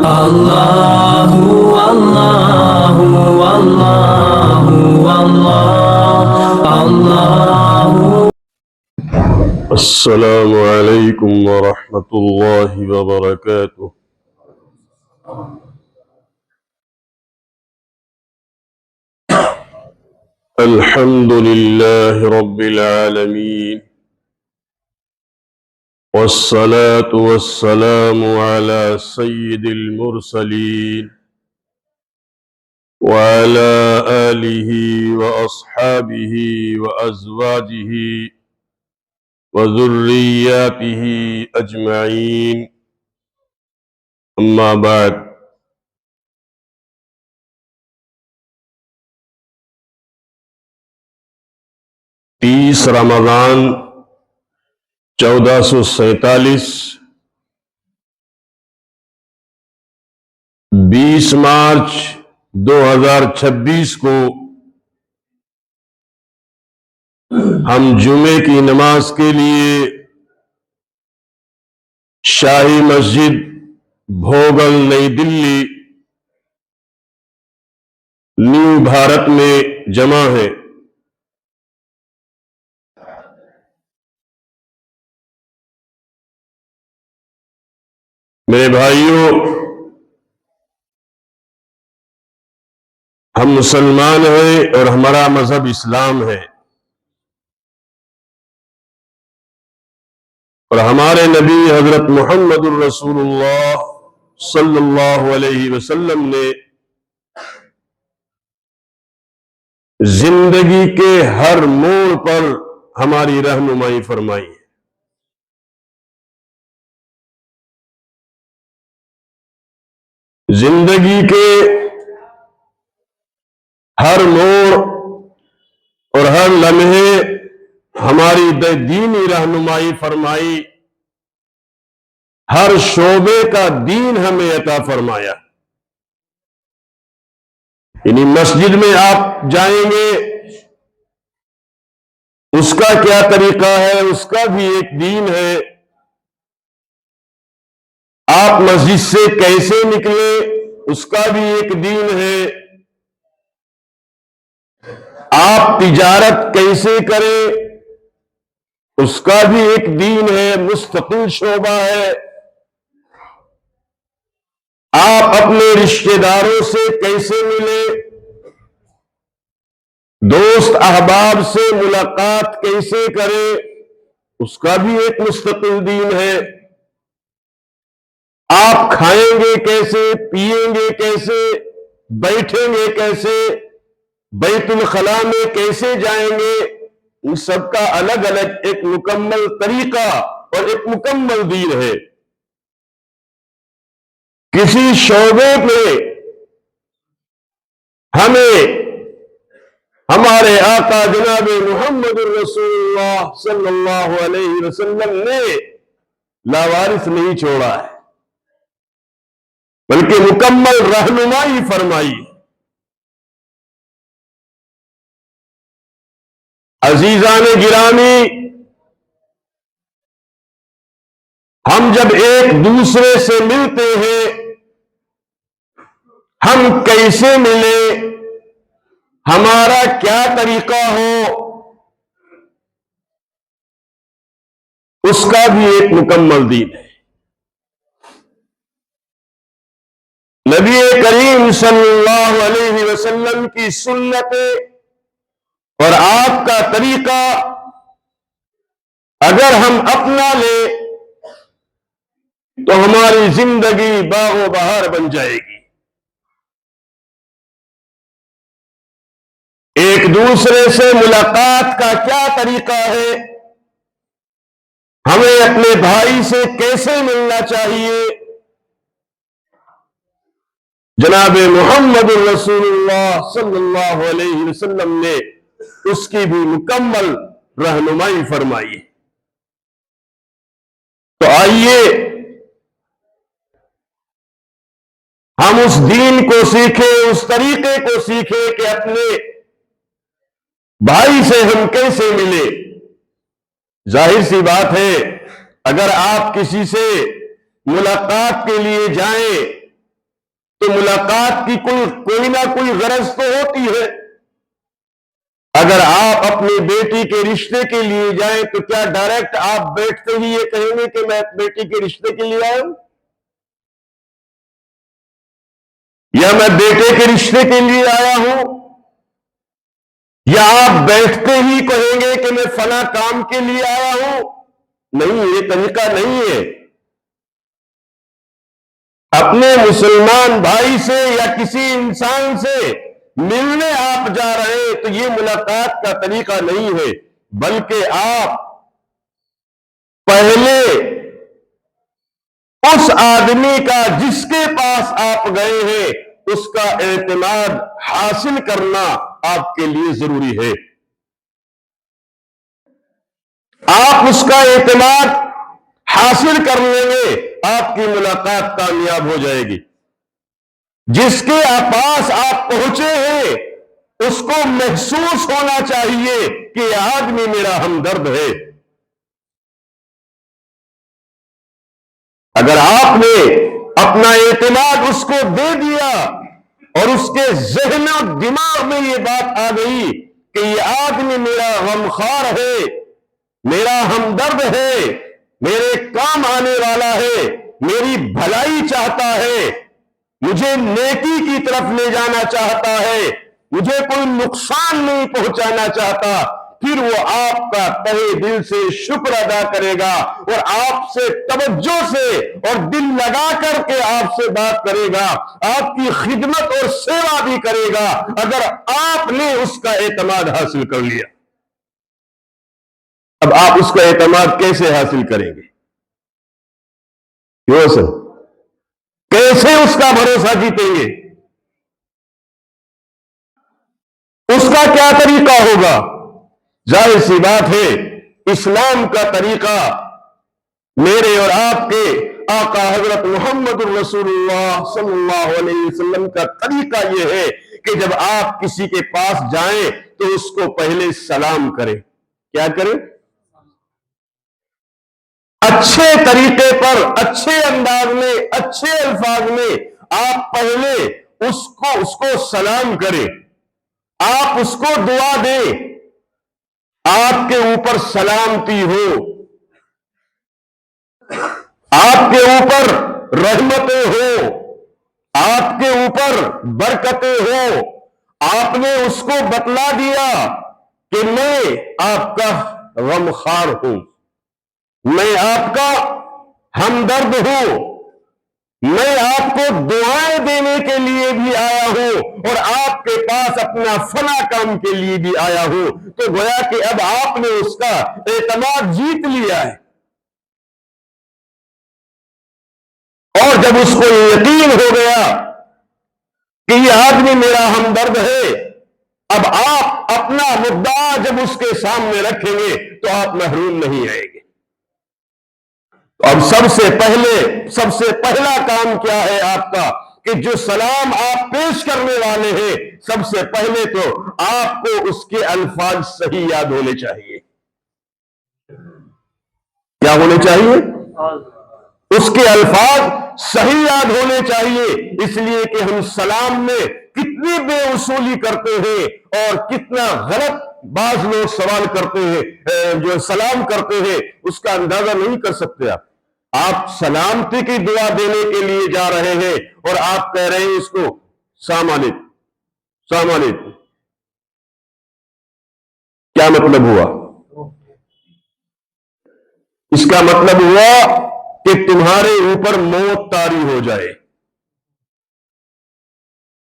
الله الله الله الله الله. السلام عليكم ورحمة الله وبركاته. الحمد لله رب العالمين، والصلاة والسلام على سيد المرسلين وعلى آله وأصحابه وأزواجه وذرياته أجمعين، أما بعد. تیس رمضان 1447، 20 مارچ 2026 کو ہم جمعے کی نماز کے لیے شاہی مسجد بھوگل نئی دلی نیو بھارت میں جمع ہیں۔ میرے بھائیوں، ہم مسلمان ہیں اور ہمارا مذہب اسلام ہے، اور ہمارے نبی حضرت محمد الرسول اللہ صلی اللہ علیہ وسلم نے زندگی کے ہر موڑ پر ہماری رہنمائی فرمائی ہے۔ زندگی کے ہر موڑ اور ہر لمحے ہماری دینی رہنمائی فرمائی، ہر شعبے کا دین ہمیں عطا فرمایا۔ یعنی مسجد میں آپ جائیں گے، اس کا کیا طریقہ ہے، اس کا بھی ایک دین ہے۔ آپ مسجد سے کیسے نکلے، اس کا بھی ایک دین ہے۔ آپ تجارت کیسے کریں، اس کا بھی ایک دین ہے، مستقل شعبہ ہے۔ آپ اپنے رشتہ داروں سے کیسے ملیں، دوست احباب سے ملاقات کیسے کریں، اس کا بھی ایک مستقل دین ہے۔ آپ کھائیں گے کیسے، پیئیں گے کیسے، بیٹھیں گے کیسے، بیت الخلا میں کیسے جائیں گے، ان سب کا الگ الگ ایک مکمل طریقہ اور ایک مکمل دین ہے۔ کسی شعبے پہ ہمیں ہمارے آقا جناب محمد الرسول اللہ صلی اللہ علیہ وسلم نے لاوارث نہیں چھوڑا ہے، بلکہ مکمل رہنمائی فرمائی۔ عزیزان گرامی، ہم جب ایک دوسرے سے ملتے ہیں، ہم کیسے ملیں، ہمارا کیا طریقہ ہو، اس کا بھی ایک مکمل دین ہے۔ نبی کریم صلی اللہ علیہ وسلم کی سنت اور آپ کا طریقہ اگر ہم اپنا لیں تو ہماری زندگی باغ و بہار بن جائے گی۔ ایک دوسرے سے ملاقات کا کیا طریقہ ہے، ہمیں اپنے بھائی سے کیسے ملنا چاہیے، جناب محمد الرسول اللہ صلی اللہ علیہ وسلم نے اس کی بھی مکمل رہنمائی فرمائی۔ تو آئیے ہم اس دین کو سیکھیں، اس طریقے کو سیکھیں کہ اپنے بھائی سے ہم کیسے ملیں۔ ظاہر سی بات ہے، اگر آپ کسی سے ملاقات کے لیے جائیں تو ملاقات کی کوئی نہ کوئی غرض تو ہوتی ہے۔ اگر آپ اپنی بیٹی کے رشتے کے لیے جائیں تو کیا ڈائریکٹ آپ بیٹھتے ہی یہ کہیں گے کہ میں بیٹی کے رشتے کے لیے آیا ہوں، یا میں بیٹے کے رشتے کے لیے آیا ہوں، یا آپ بیٹھتے ہی کہیں گے کہ میں فلاں کام کے لیے آیا ہوں؟ نہیں، یہ طریقہ نہیں ہے۔ اپنے مسلمان بھائی سے یا کسی انسان سے ملنے آپ جا رہے ہیں تو یہ ملاقات کا طریقہ نہیں ہے، بلکہ آپ پہلے اس آدمی کا جس کے پاس آپ گئے ہیں اس کا اعتماد حاصل کرنا آپ کے لیے ضروری ہے۔ آپ اس کا اعتماد حاصل کر لیں گے، آپ کی ملاقات کامیاب ہو جائے گی۔ جس کے پاس آپ پہنچے ہیں اس کو محسوس ہونا چاہیے کہ یہ آدمی میرا ہمدرد ہے۔ اگر آپ نے اپنا اعتماد اس کو دے دیا اور اس کے ذہن و دماغ میں یہ بات آ گئی کہ یہ آدمی میرا غمخوار ہے، میرا ہمدرد ہے، میرے کام آنے والا ہے، میری بھلائی چاہتا ہے، مجھے نیکی کی طرف لے جانا چاہتا ہے، مجھے کوئی نقصان نہیں پہنچانا چاہتا، پھر وہ آپ کا تہے دل سے شکر ادا کرے گا اور آپ سے توجہ سے اور دل لگا کر کے آپ سے بات کرے گا، آپ کی خدمت اور سیوا بھی کرے گا، اگر آپ نے اس کا اعتماد حاصل کر لیا۔ اب آپ اس کا اعتماد کیسے حاصل کریں گے؟ کیوں سر؟ کیسے اس کا بھروسہ جیتیں گے؟ اس کا کیا طریقہ ہوگا؟ ظاہر سی بات ہے، اسلام کا طریقہ میرے اور آپ کے آقا حضرت محمد الرسول اللہ صلی اللہ علیہ وسلم کا طریقہ یہ ہے کہ جب آپ کسی کے پاس جائیں تو اس کو پہلے سلام کریں۔ کیا کریں؟ اچھے طریقے پر، اچھے انداز میں، اچھے الفاظ میں آپ پہلے اس کو سلام کریں، آپ اس کو دعا دیں، آپ کے اوپر سلامتی ہو، آپ کے اوپر رحمتیں ہو، آپ کے اوپر برکتیں ہو۔ آپ نے اس کو بتلا دیا کہ میں آپ کا غمخوار ہوں، میں آپ کا ہمدرد ہوں، میں آپ کو دعائیں دینے کے لیے بھی آیا ہوں اور آپ کے پاس اپنا فلاں کام کے لیے بھی آیا ہوں۔ تو گویا کہ اب آپ نے اس کا اعتماد جیت لیا ہے، اور جب اس کو یقین ہو گیا کہ یہ آدمی میرا ہمدرد ہے، اب آپ اپنا مدعا جب اس کے سامنے رکھیں گے تو آپ محروم نہیں رہیں گے۔ اب سب سے پہلا کام کیا ہے آپ کا کہ جو سلام آپ پیش کرنے والے ہیں، سب سے پہلے تو آپ کو اس کے الفاظ صحیح یاد ہونے چاہیے۔ کیا ہونے چاہیے؟ اس کے الفاظ صحیح یاد ہونے چاہیے، اس لیے کہ ہم سلام میں کتنی بے اصولی کرتے ہیں اور کتنا غلط بعض لوگ سوال کرتے ہیں، جو سلام کرتے ہیں اس کا اندازہ نہیں کر سکتے۔ آپ سلامتی کی دعا دینے کے لیے جا رہے ہیں اور آپ کہہ رہے ہیں اس کو السلام علیکم، السلام علیکم، کیا مطلب ہوا؟ اس کا مطلب ہوا کہ تمہارے اوپر موت طاری ہو جائے۔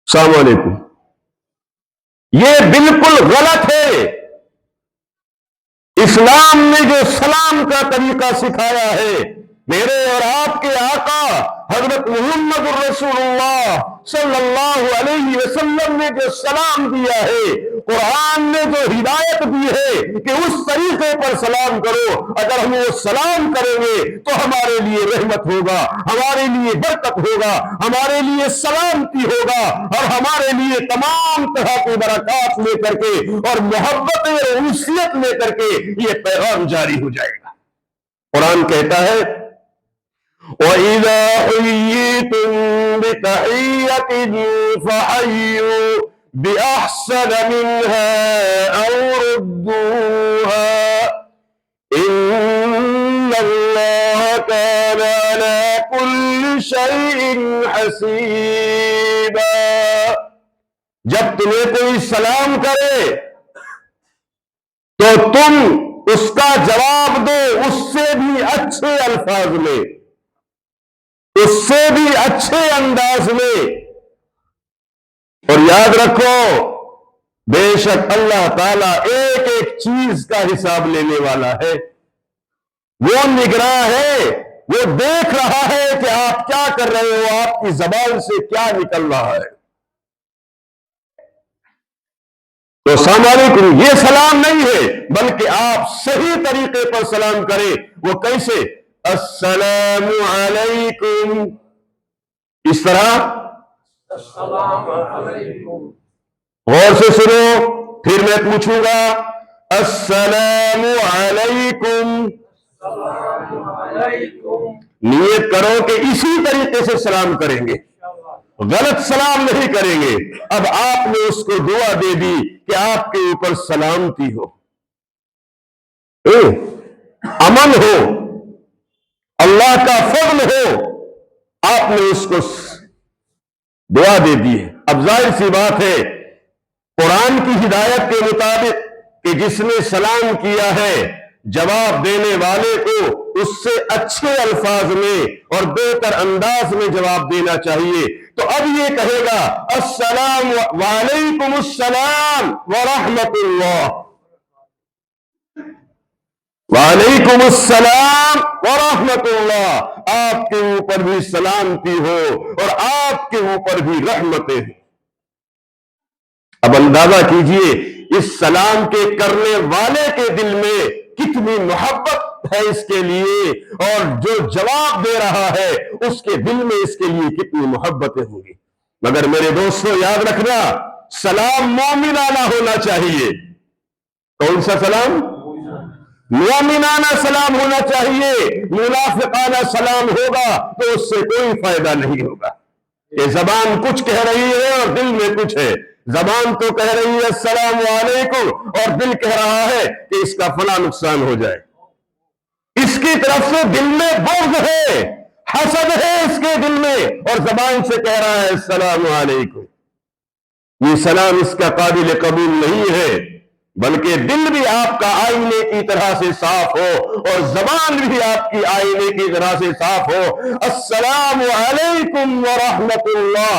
السلام علیکم، یہ بالکل غلط ہے۔ اسلام نے جو سلام کا طریقہ سکھایا ہے، میرے اور آپ کے آقا حضرت محمد الرسول اللہ صلی اللہ علیہ وسلم نے جو سلام دیا ہے، قرآن نے جو ہدایت دی ہے کہ اس طریقے پر سلام کرو، اگر ہم وہ سلام کریں گے تو ہمارے لیے رحمت ہوگا، ہمارے لیے برکت ہوگا، ہمارے لیے سلامتی ہوگا، اور ہمارے لیے تمام طرح کی برکات لے کر کے اور محبت اور انسیت لے کر کے یہ پیغام جاری ہو جائے گا۔ قرآن کہتا ہے وَإِذَا حُيِّيتُم بِتَحِيَّةٍ فَحَيُّوا بِأَحْسَنَ مِنْهَا أَوْ رُدُّوهَا إِنَّ اللَّهَ كَانَ عَلَى كُلِّ شَيْءٍ حَسِيبًا۔ جب تمہیں کوئی سلام کرے تو تم اس کا جواب دو اس سے بھی اچھے الفاظ میں، اس سے بھی اچھے انداز میں، اور یاد رکھو بے شک اللہ تعالیٰ ایک ایک چیز کا حساب لینے والا ہے، وہ نگراں ہے، وہ دیکھ رہا ہے کہ آپ کیا کر رہے ہو، آپ کی زبان سے کیا نکل رہا ہے۔ تو السلام علیکم یہ سلام نہیں ہے، بلکہ آپ صحیح طریقے پر سلام کریں۔ وہ کیسے؟ السلام علیکم، اس طرح السلام علیکم۔ غور سے سنو، پھر میں پوچھوں گا السلام علیکم، السلام علیکم۔ نیت کرو کہ اسی طریقے سے سلام کریں گے، غلط سلام نہیں کریں گے۔ اب آپ نے اس کو دعا دے دی کہ آپ کے اوپر سلامتی ہو، امن ہو، اللہ کا فضل ہو، آپ نے اس کو دعا دے دی ہے۔ اب ظاہر سی بات ہے قرآن کی ہدایت کے مطابق کہ جس نے سلام کیا ہے جواب دینے والے کو اس سے اچھے الفاظ میں اور بہتر انداز میں جواب دینا چاہیے۔ تو اب یہ کہے گا السلام وعلیکم السلام ورحمت اللہ، وعلیکم السلام ورحمت اللہ، آپ کے اوپر بھی سلامتی ہو اور آپ کے اوپر بھی رحمتیں ہیں۔ اب اندازہ کیجئے اس سلام کے کرنے والے کے دل میں کتنی محبت ہے اس کے لیے، اور جو جواب دے رہا ہے اس کے دل میں اس کے لیے کتنی محبتیں ہوں گی۔ مگر میرے دوستو یاد رکھنا، سلام مومنانہ ہونا چاہیے۔ کون سا سلام؟ مومنانہ سلام ہونا چاہیے۔ منافقانہ سلام ہوگا تو اس سے کوئی فائدہ نہیں ہوگا، کہ زبان کچھ کہہ رہی ہے اور دل میں کچھ ہے۔ زبان تو کہہ رہی ہے السلام علیکم اور دل کہہ رہا ہے کہ اس کا فلاں نقصان ہو جائے، اس کی طرف سے دل میں بغض ہے، حسد ہے اس کے دل میں، اور زبان سے کہہ رہا ہے السلام علیکم۔ یہ سلام اس کا قابل قبول نہیں ہے، بلکہ دل بھی آپ کا آئینے کی طرح سے صاف ہو اور زبان بھی آپ کی آئینے کی طرح سے صاف ہو۔ السلام علیکم ورحمت اللہ،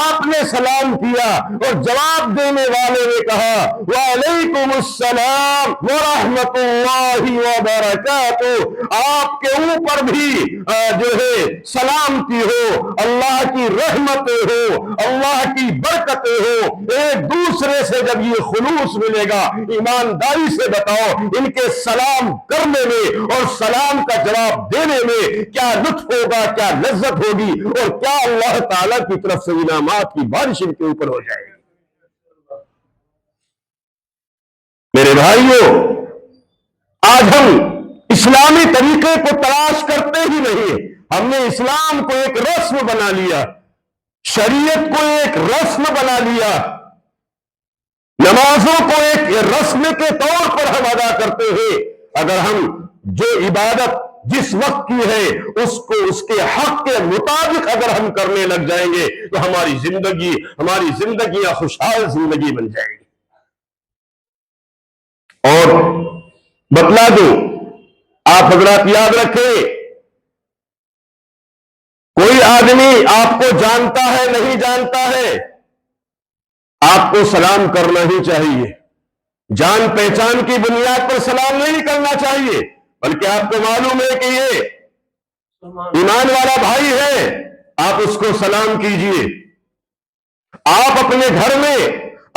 آپ نے سلام کیا اور جواب دینے والے نے کہا وعلیکم السلام ورحمت اللہ وبرکاتہ، آپ کے اوپر بھی جو ہے سلامتی ہو، اللہ کی رحمتیں ہو، اللہ کی برکتیں ہو۔ ایک دوسرے سے جب یہ خلوص ملے گا، ایمانداری سے بتاؤ ان کے سلام کرنے میں اور سلام کا جواب دینے میں کیا لطف ہوگا، کیا لذت ہوگی، اور کیا اللہ تعالیٰ کی طرف سے انعامات کی بارش ان کے اوپر ہو جائے گی۔ میرے بھائیوں، آج ہم اسلامی طریقے کو تلاش کرتے ہی نہیں، ہم نے اسلام کو ایک رسم بنا لیا، شریعت کو ایک رسم بنا لیا، نمازوں کو ایک رسم کے طور پر ہم ادا کرتے ہیں۔ اگر ہم جو عبادت جس وقت کی ہے اس کو اس کے حق کے مطابق اگر ہم کرنے لگ جائیں گے تو ہماری زندگیاں خوشحال زندگی بن جائے گی۔ اور بتلا دوں، آپ حضرات یاد رکھیں، کوئی آدمی آپ کو جانتا ہے نہیں جانتا ہے، آپ کو سلام کرنا ہی چاہیے۔ جان پہچان کی بنیاد پر سلام نہیں کرنا چاہیے، بلکہ آپ کو معلوم ہے کہ یہ ایمان والا بھائی ہے، آپ اس کو سلام کیجئے۔ آپ اپنے گھر میں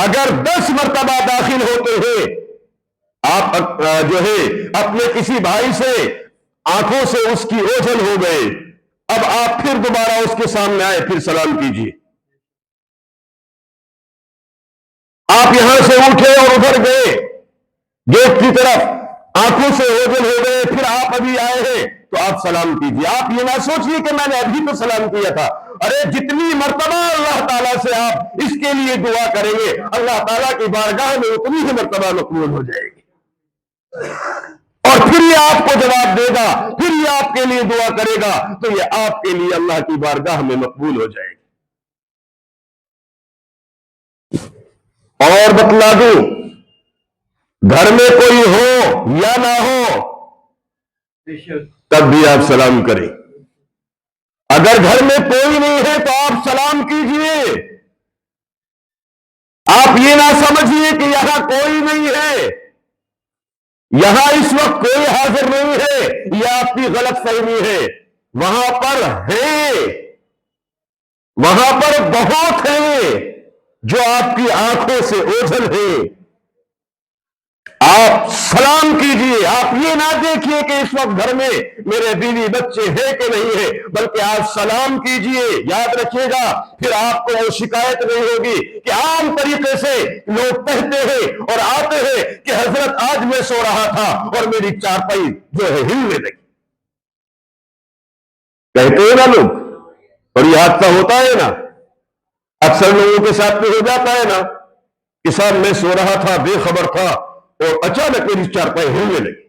اگر 10 مرتبہ داخل ہوتے ہیں، آپ جو ہے اپنے کسی بھائی سے آنکھوں سے اس کی اوجھل ہو گئے، اب آپ پھر دوبارہ اس کے سامنے آئے، پھر سلام کیجئے۔ آپ یہاں سے اٹھے اور ادھر گئے گیٹ کی طرف، آنکھوں سے اوجھل ہو گئے، پھر آپ ابھی آئے ہیں، تو آپ سلام کیجئے. آپ یہ نہ سوچئے کہ میں نے ابھی تو سلام کیا تھا. ارے جتنی مرتبہ اللہ تعالیٰ سے آپ اس کے لیے دعا کریں گے اللہ تعالیٰ کی بارگاہ میں اتنی ہی مرتبہ مقبول ہو جائے گی, اور پھر یہ آپ کو جواب دے گا, پھر یہ آپ کے لیے دعا کرے گا, تو یہ آپ کے لیے اللہ کی بارگاہ میں مقبول ہو جائے گی. اور بتلا دوں, گھر میں کوئی ہو یا نہ ہو تب بھی آپ سلام کریں. اگر گھر میں کوئی نہیں ہے تو آپ سلام کیجئے. آپ یہ نہ سمجھیے کہ یہاں کوئی نہیں ہے, یہاں اس وقت کوئی حاضر نہیں ہے, یہ آپ کی غلط فہمی ہے. وہاں پر ہے, وہاں پر بہت ہیں جو آپ کی آنکھوں سے اوجھل ہیں. آپ سلام کیجئے. آپ یہ نہ دیکھیے کہ اس وقت گھر میں میرے بیوی بچے ہیں کہ نہیں ہے, بلکہ آپ سلام کیجئے. یاد رکھیے گا پھر آپ کو وہ شکایت نہیں ہوگی کہ عام طریقے سے لوگ کہتے ہیں اور آتے ہیں کہ حضرت آج میں سو رہا تھا اور میری چارپائی جو ہے ہلنے لگی. کہتے ہیں نا لوگ, اور یہ حادثہ ہوتا ہے نا, اکثر لوگوں کے ساتھ بھی ہو جاتا ہے نا کہ صاحب میں سو رہا تھا, بے خبر تھا, اور اچانک میری چارپائی ہلنے لگی.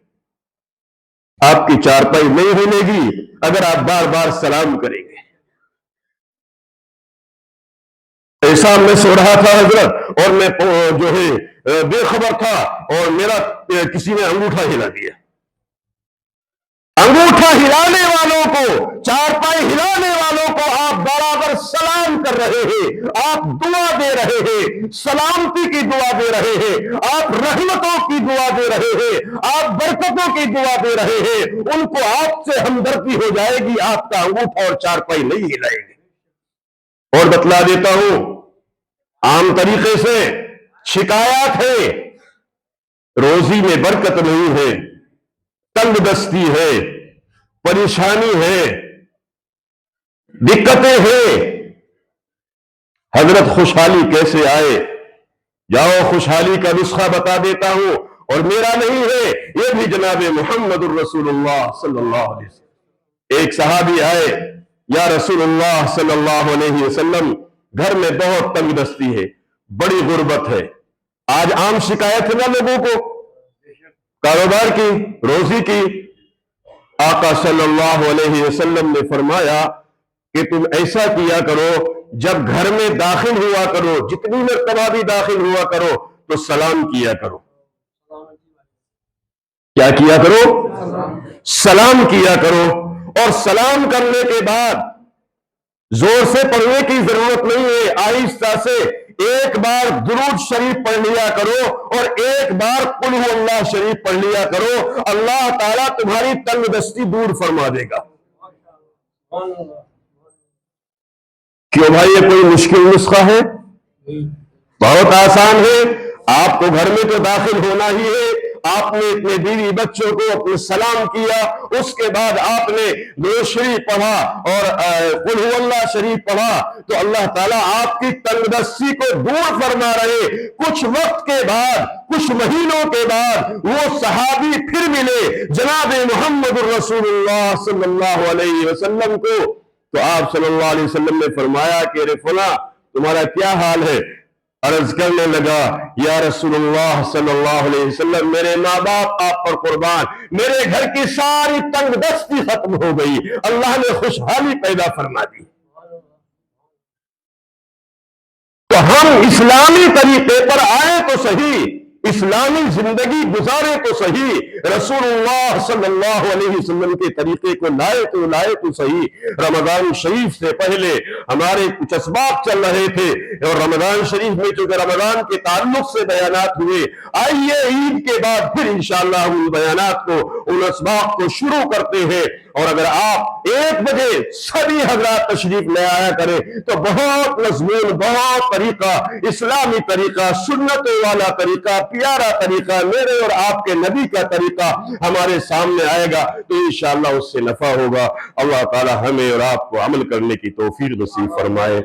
آپ کی چارپائی نہیں ہلے گی اگر آپ بار بار سلام کریں گے. ایسا میں سو رہا تھا حضرت اور میں جو ہے بے خبر تھا اور میرا کسی نے انگوٹھا ہلا دیا. انگوٹھا ہلانے والوں کو, چارپائی ہلانے والوں کو آپ برابر سلام کر رہے ہیں, آپ دعا دے رہے ہیں, سلامتی کی دعا دے رہے ہیں, آپ رحمتوں کی دعا دے رہے ہیں, آپ برکتوں کی دعا دے رہے ہیں. ان کو آپ سے ہمدردی ہو جائے گی, آپ کا انگوٹھا اور چارپائی نہیں ہلائے گی. اور بتلا دیتا ہوں, عام طریقے سے شکایات ہے, روزی میں برکت نہیں ہے, تنگ دستی ہے, پریشانی ہے, دقتیں ہیں. حضرت خوشحالی کیسے آئے؟ جاؤ خوشحالی کا نسخہ بتا دیتا ہوں, اور میرا نہیں ہے, یہ بھی جناب محمد الرسول اللہ صلی اللہ علیہ وسلم. ایک صحابی آئے, یا رسول اللہ صلی اللہ علیہ وسلم گھر میں بہت تنگ دستی ہے, بڑی غربت ہے. آج عام شکایت ہے نا لوگوں کو کاروبار کی, روزی کی. آقا صلی اللہ علیہ وسلم نے فرمایا کہ تم ایسا کیا کرو, جب گھر میں داخل ہوا کرو, جتنی مرتبہ بھی داخل ہوا کرو, تو سلام کیا کرو. کیا کیا کرو؟ سلام کیا کرو. اور سلام کرنے کے بعد زور سے پڑھنے کی ضرورت نہیں ہے, آہستہ سے ایک بار درود شریف پڑھ لیا کرو اور ایک بار قل ہو اللہ شریف پڑھ لیا کرو. اللہ تعالیٰ تمہاری تنگ دستی دور فرما دے گا. کیوں بھائی یہ کوئی مشکل نسخہ ہے؟ بہت آسان ہے. آپ کو گھر میں تو داخل ہونا ہی ہے. آپ نے اپنے بیوی بچوں کو اپنے سلام کیا, اس کے بعد آپ نے درود شریف پڑھا اور قل ہو اللہ شریف پڑھا, تو اللہ تعالیٰ آپ کی تنگ دستی کو دور فرما رہے. کچھ وقت کے بعد, کچھ مہینوں کے بعد وہ صحابی پھر ملے جناب محمد الرسول اللہ صلی اللہ علیہ وسلم کو, تو آپ صلی اللہ علیہ وسلم نے فرمایا کہ رے فلاں تمہارا کیا حال ہے؟ عرض کرنے لگا, یا رسول اللہ صلی اللہ علیہ وسلم میرے ماں باپ آپ پر قربان, میرے گھر کی ساری تنگ دستی ختم ہو گئی, اللہ نے خوشحالی پیدا فرما دی. تو ہم اسلامی طریقے پر آئے تو صحیح, اسلامی زندگی گزارے تو صحیح, رسول اللہ صلی اللہ علیہ وسلم کے طریقے کو لائے تو صحیح. رمضان شریف سے پہلے ہمارے کچھ اسباق چل رہے تھے, اور رمضان شریف میں چونکہ رمضان کے تعلق سے بیانات ہوئے, آئیے عید کے بعد پھر انشاءاللہ ان بیانات کو, ان اسباق کو شروع کرتے ہیں. اور اگر آپ 1 بجے سبھی حضرات تشریف لے آیا کریں تو بہت مضمون, بہت طریقہ, اسلامی طریقہ, سنتوں والا طریقہ, پیارا طریقہ, میرے اور آپ کے نبی کا طریقہ ہمارے سامنے آئے گا, تو انشاءاللہ اس سے نفع ہوگا. اللہ تعالی ہمیں اور آپ کو عمل کرنے کی توفیق نصیب فرمائے.